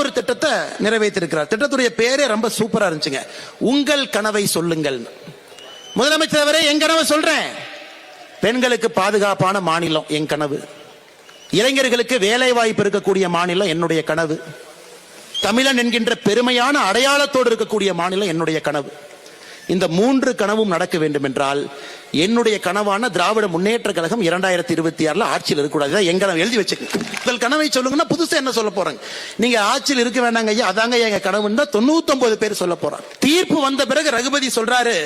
ஒரு திட்டத்தை நிறைவேற்றிருக்கிறார். திட்டத்துடைய பேரே ரொம்ப சூப்பரா இருந்துச்சுங்க. உங்கள் கனவை சொல்லுங்கள். முதலமைச்சர் அவரே, என் கனவை சொல்றேன். பெண்களுக்கு பாதுகாப்பான மாநிலம் என் கனவு. இளைஞர்களுக்கு வேலை வாய்ப்பு இருக்கக்கூடிய மாநிலம் என்னுடைய கனவு. தமிழன் என்கின்ற பெருமையான அடையாளத்தோடு இருக்கக்கூடிய மாநிலம் என்னுடைய கனவு. இந்த 3 கனவும் நடக்க வேண்டும் என்றால் என்னுடைய கனவான திராவிட முன்னேற்ற கழகம் 2026 ஆட்சியில் இருக்கக்கூடாது. எங்க எழுதி வச்சுக்கோங்க. உங்கள் கனவை சொல்லுங்கன்னா புதுசா என்ன சொல்ல போறாங்க? நீங்க ஆட்சியில் இருக்க வேண்டாங்க ஐயா, அதாங்க எங்க கனவுன்னு தான் 99 பேர் சொல்ல போறாங்க. தீர்ப்பு வந்த பிறகு ரகுபதி சொல்றாரு,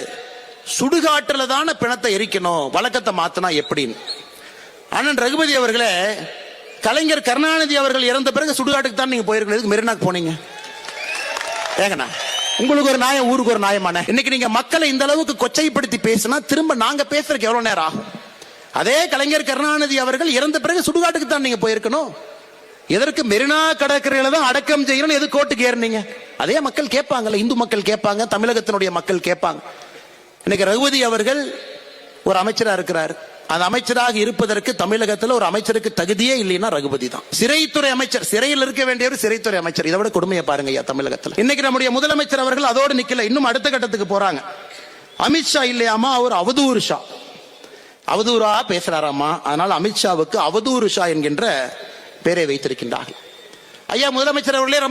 சுடுகாட்டுல தான பிணத்தை எரிக்கணும், வழக்கத்தை மாத்தினா எப்படின்னு. அண்ணன் ரகுபதி அவர்களே, கலைஞர் கருணாநிதி அவர்கள் இறந்த பிறகு சுடுகாட்டுக்கு தான் நீங்க போயிருக்கீங்க. மெரினாக்கு போனீங்க ஏங்கண்ணா? உங்களுக்கு ஒரு நியாயம், ஊருக்கு ஒரு நியாயமான. இன்னைக்கு நீங்க மக்களை இந்த அளவுக்கு கொச்சைப்படுத்தி பேசினா திரும்ப நாங்க பேசுறதுக்கு எவ்வளவு நேரம் ஆகும்? அதே கலைஞர் கருணாநிதி அவர்கள் இறந்த பிறகு சுடுகாட்டுக்கு தான் நீங்க போயிருக்கணும். எதற்கு மெரினா கடற்கரையில தான் அடக்கம் செய்யணும், எது கோர்ட்டுக்கு ஏறினீங்க? அதே மக்கள் கேட்பாங்கல்ல, இந்து மக்கள் கேட்பாங்க, தமிழகத்தினுடைய மக்கள் கேட்பாங்க. இன்னைக்கு ரகுபதி அவர்கள் ஒரு அமைச்சரா இருக்கிறார். அந்த அமைச்சராக இருப்பதற்கு தமிழகத்தில் ஒரு அமைச்சருக்கு தகுதியே இல்லைன்னா ரகுபதி தான். சிறைத்துறை அமைச்சர், சிறையில் இருக்க வேண்டிய ஒரு சிறைத்துறை அமைச்சர். இதை விட கொடுமையை பாருங்க ஐயா தமிழகத்தில். இன்னைக்கு நம்முடைய முதலமைச்சர் அவர்கள் அதோடு நிக்கல, இன்னும் அடுத்த கட்டத்துக்கு போறாங்க. அமித்ஷா இல்லையாமா, அவர் அவதூறு ஷா, அவதூறா பேசுறாராமா. அதனால அமித்ஷாவுக்கு அவதூறு ஷா என்கின்ற பெயரை வைத்திருக்கின்றார்கள். ஐயா முதலமைச்சர் அவர்களே